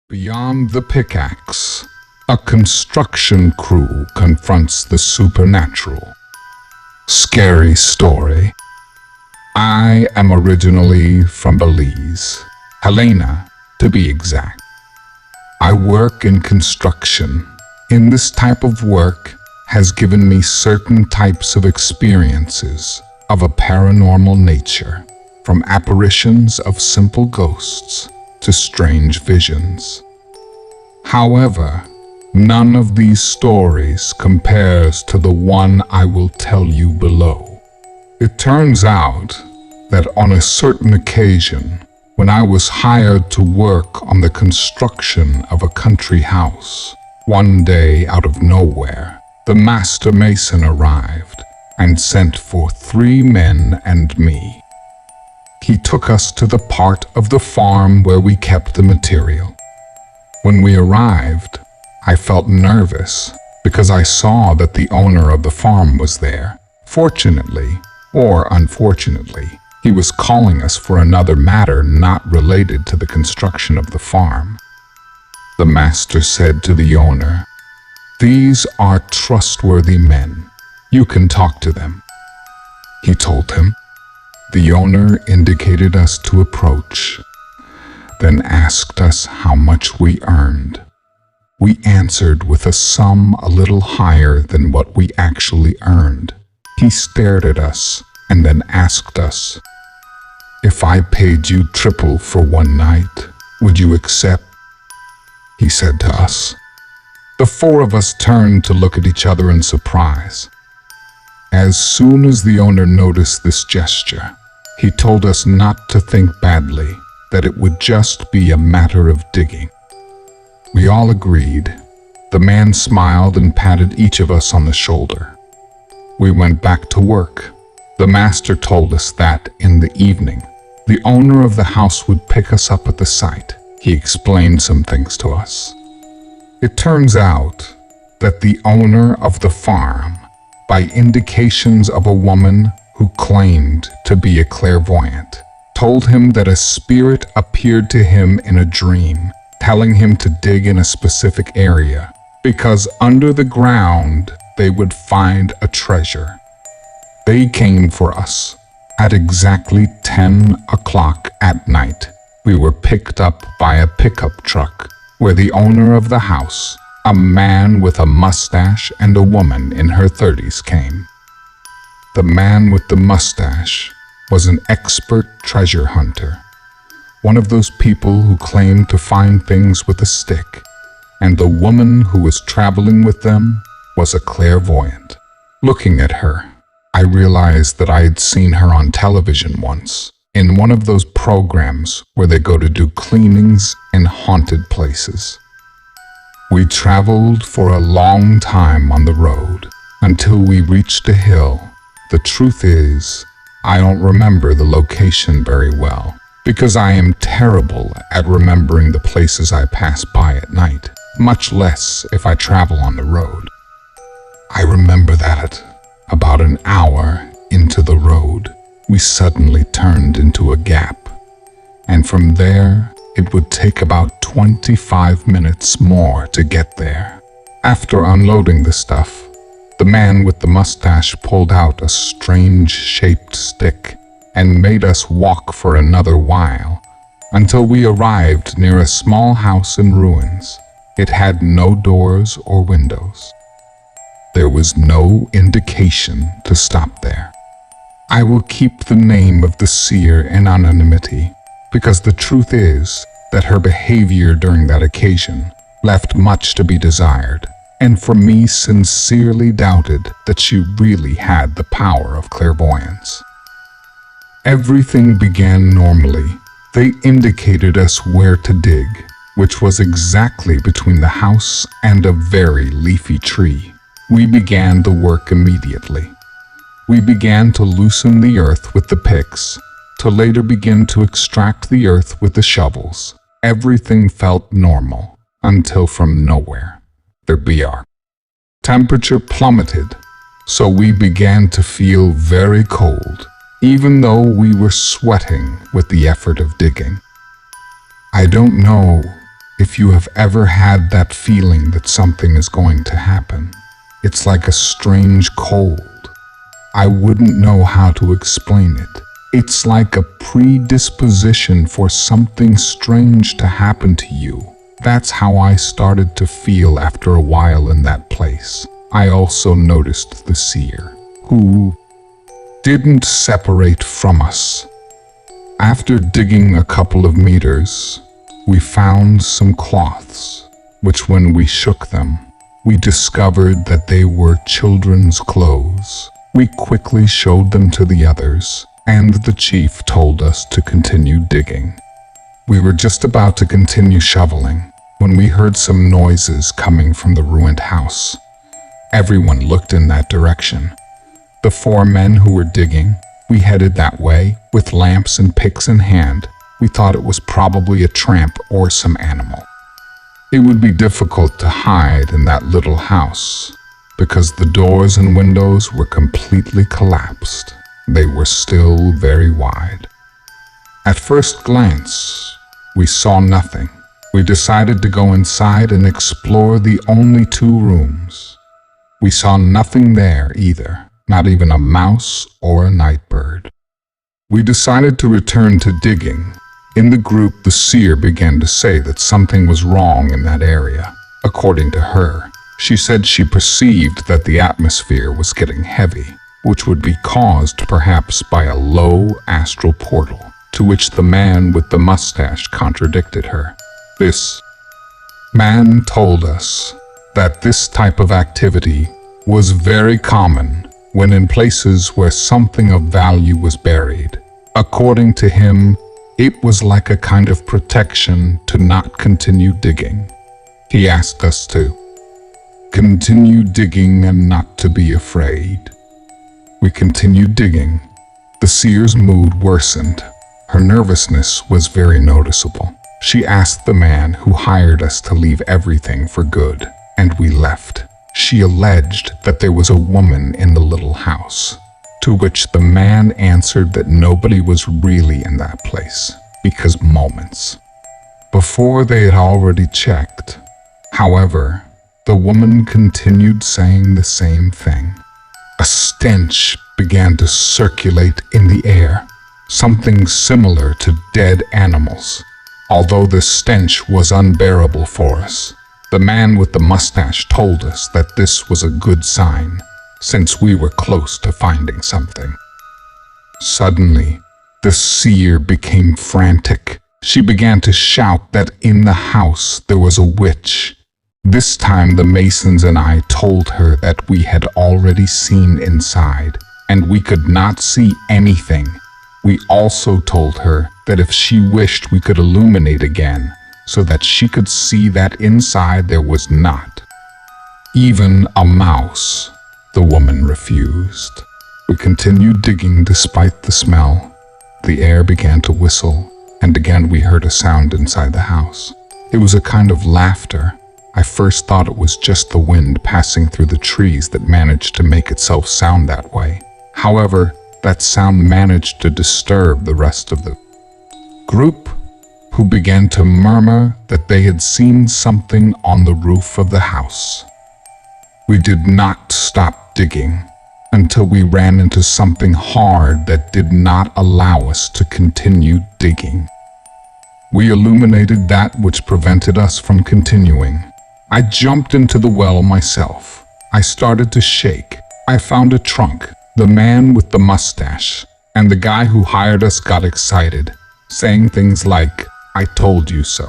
Beyond the Pickaxe, a construction crew confronts the supernatural. Scary story. I am originally from Belize, Helena to be exact. I work in construction. In this type of work has given me certain types of experiences of a paranormal nature, from apparitions of simple ghosts to strange visions. However, none of these stories compares to the one I will tell you below. It turns out that on a certain occasion, when I was hired to work on the construction of a country house, one day out of nowhere, the master mason arrived and sent for 3 men and me. He took us to the part of the farm where we kept the material. When we arrived, I felt nervous because I saw that the owner of the farm was there. Fortunately, or unfortunately, he was calling us for another matter not related to the construction of the farm. The master said to the owner, "These are trustworthy men. You can talk to them," he told him. The owner indicated us to approach, then asked us how much we earned. We answered with a sum a little higher than what we actually earned. He stared at us and then asked us, "If I paid you triple for one night, would you accept?" he said to us. The 4 of us turned to look at each other in surprise. As soon as the owner noticed this gesture, he told us not to think badly, that it would just be a matter of digging. We all agreed. The man smiled and patted each of us on the shoulder. We went back to work. The master told us that in the evening, the owner of the house would pick us up at the site. He explained some things to us. It turns out that the owner of the farm, by indications of a woman who claimed to be a clairvoyant, told him that a spirit appeared to him in a dream, telling him to dig in a specific area, because under the ground they would find a treasure. They came for us. At exactly 10 o'clock at night, we were picked up by a pickup truck, where the owner of the house, a man with a mustache and a woman in her 30s, came. The man with the mustache was an expert treasure hunter, one of those people who claim to find things with a stick, and the woman who was traveling with them was a clairvoyant. Looking at her, I realized that I had seen her on television once, in one of those programs where they go to do cleanings in haunted places. We traveled for a long time on the road until we reached a hill. The truth is, I don't remember the location very well, because I am terrible at remembering the places I pass by at night, much less if I travel on the road. I remember that at about an hour into the road, we suddenly turned into a gap, and from there, it would take about 25 minutes more to get there. After unloading the stuff, the man with the mustache pulled out a strange-shaped stick and made us walk for another while until we arrived near a small house in ruins. It had no doors or windows. There was no indication to stop there. I will keep the name of the seer in anonymity because the truth is that her behavior during that occasion left much to be desired, and for me sincerely doubted that she really had the power of clairvoyance. Everything began normally. They indicated us where to dig, which was exactly between the house and a very leafy tree. We began the work immediately. We began to loosen the earth with the picks, to later begin to extract the earth with the shovels. Everything felt normal, until from nowhere, the temperature plummeted, so we began to feel very cold, even though we were sweating with the effort of digging. I don't know If you have ever had that feeling that something is going to happen, it's like a strange cold. I wouldn't know how to explain it. It's like a predisposition for something strange to happen to you. That's how I started to feel after a while in that place. I also noticed the seer, who didn't separate from us. After digging a couple of meters, we found some cloths, which when we shook them, we discovered that they were children's clothes. We quickly showed them to the others, and the chief told us to continue digging. We were just about to continue shoveling when we heard some noises coming from the ruined house. Everyone looked in that direction. The 4 men who were digging, we headed that way with lamps and picks in hand. We thought it was probably a tramp or some animal. It would be difficult to hide in that little house because the doors and windows were completely collapsed. They were still very wide. At first glance, we saw nothing. We decided to go inside and explore the only 2 rooms. We saw nothing there either, not even a mouse or a night bird. We decided to return to digging. In the group, the seer began to say that something was wrong in that area. According to her, she said she perceived that the atmosphere was getting heavy, which would be caused perhaps by a low astral portal, to which the man with the mustache contradicted her. This man told us that this type of activity was very common when in places where something of value was buried. According to him, it was like a kind of protection to not continue digging. He asked us to continue digging and not to be afraid. We continued digging. The seer's mood worsened. Her nervousness was very noticeable. She asked the man who hired us to leave everything for good, and we left. She alleged that there was a woman in the little house, to which the man answered that nobody was really in that place, because moments before they had already checked. However, the woman continued saying the same thing. A stench began to circulate in the air, something similar to dead animals. Although the stench was unbearable for us, the man with the mustache told us that this was a good sign, since we were close to finding something. Suddenly, the seer became frantic. She began to shout that in the house there was a witch. This time the masons and I told her that we had already seen inside, and we could not see anything. We also told her that if she wished we could illuminate again, so that she could see that inside there was not even a mouse. The woman refused. We continued digging despite the smell. The air began to whistle, and again we heard a sound inside the house. It was a kind of laughter. I first thought it was just the wind passing through the trees that managed to make itself sound that way. However, that sound managed to disturb the rest of the group, who began to murmur that they had seen something on the roof of the house. We did not stop digging until we ran into something hard that did not allow us to continue digging. We illuminated that which prevented us from continuing. I jumped into the well myself. I started to shake. I found a trunk. The man with the mustache and the guy who hired us got excited, saying things like, "I told you so,"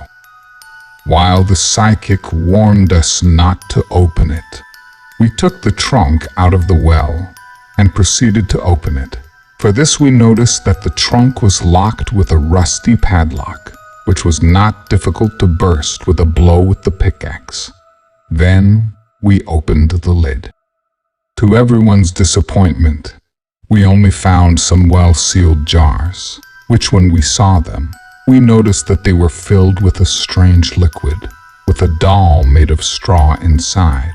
while the psychic warned us not to open it. We took the trunk out of the well and proceeded to open it. For this we noticed that the trunk was locked with a rusty padlock, which was not difficult to burst with a blow with the pickaxe. Then we opened the lid. To everyone's disappointment, we only found some well-sealed jars, which when we saw them, we noticed that they were filled with a strange liquid, with a doll made of straw inside.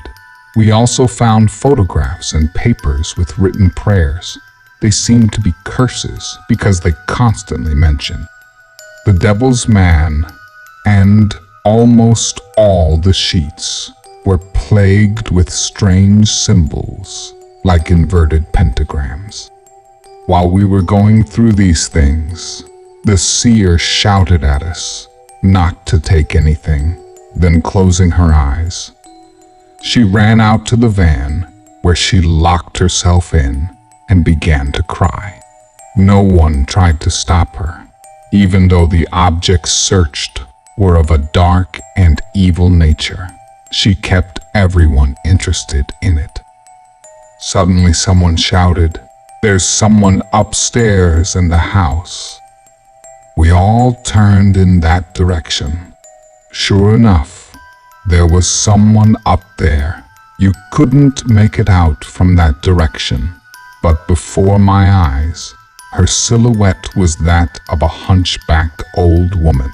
We also found photographs and papers with written prayers. They seemed to be curses because they constantly mentioned the devil's man and Almost all the sheets were plagued with strange symbols, like inverted pentagrams. While we were going through these things, the seer shouted at us not to take anything, then closing her eyes, she ran out to the van, where she locked herself in and began to cry. No one tried to stop her, even though the objects searched were of a dark and evil nature. She kept everyone interested in it. Suddenly someone shouted, "There's someone upstairs in the house." We all turned in that direction. Sure enough, there was someone up there. You couldn't make it out from that direction, but before my eyes, her silhouette was that of a hunchbacked old woman.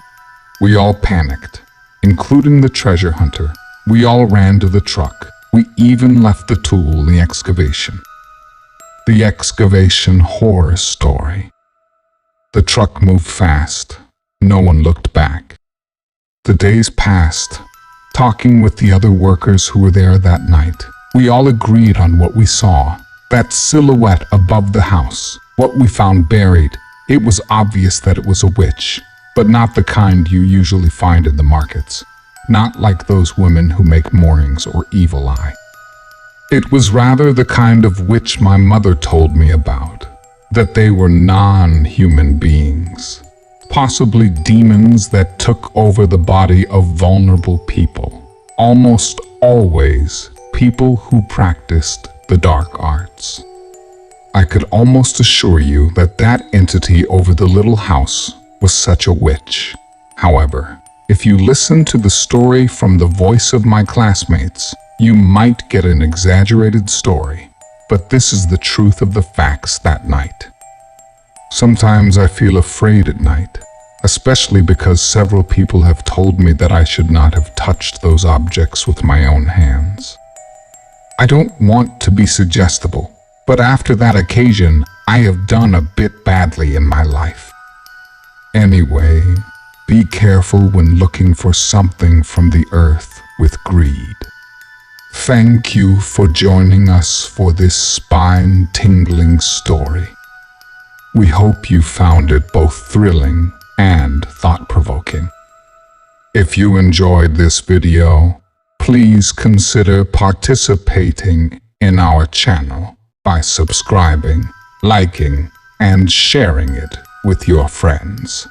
We all panicked, including the treasure hunter. We all ran to the truck. We even left the tool, the excavation. The excavation horror story. The truck moved fast. No one looked back. The days passed. Talking with the other workers who were there that night, we all agreed on what we saw. That silhouette above the house, what we found buried. It was obvious that it was a witch, but not the kind you usually find in the markets. Not like those women who make moorings or evil eye. It was rather the kind of witch my mother told me about, that they were non-human beings, possibly demons that took over the body of vulnerable people, almost always people who practiced the dark arts. I could almost assure you that that entity over the little house was such a witch. However, if you listen to the story from the voice of my classmates, you might get an exaggerated story, but this is the truth of the facts that night. Sometimes I feel afraid at night, especially because several people have told me that I should not have touched those objects with my own hands. I don't want to be suggestible, but after that occasion, I have done a bit badly in my life. Anyway, be careful when looking for something from the earth with greed. Thank you for joining us for this spine-tingling story. We hope you found it both thrilling and thought-provoking. If you enjoyed this video, please consider participating in our channel by subscribing, liking, and sharing it with your friends.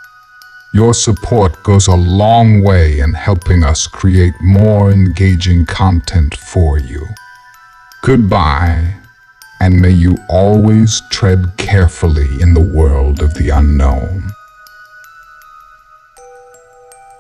Your support goes a long way in helping us create more engaging content for you. Goodbye, and may you always tread carefully in the world of the unknown.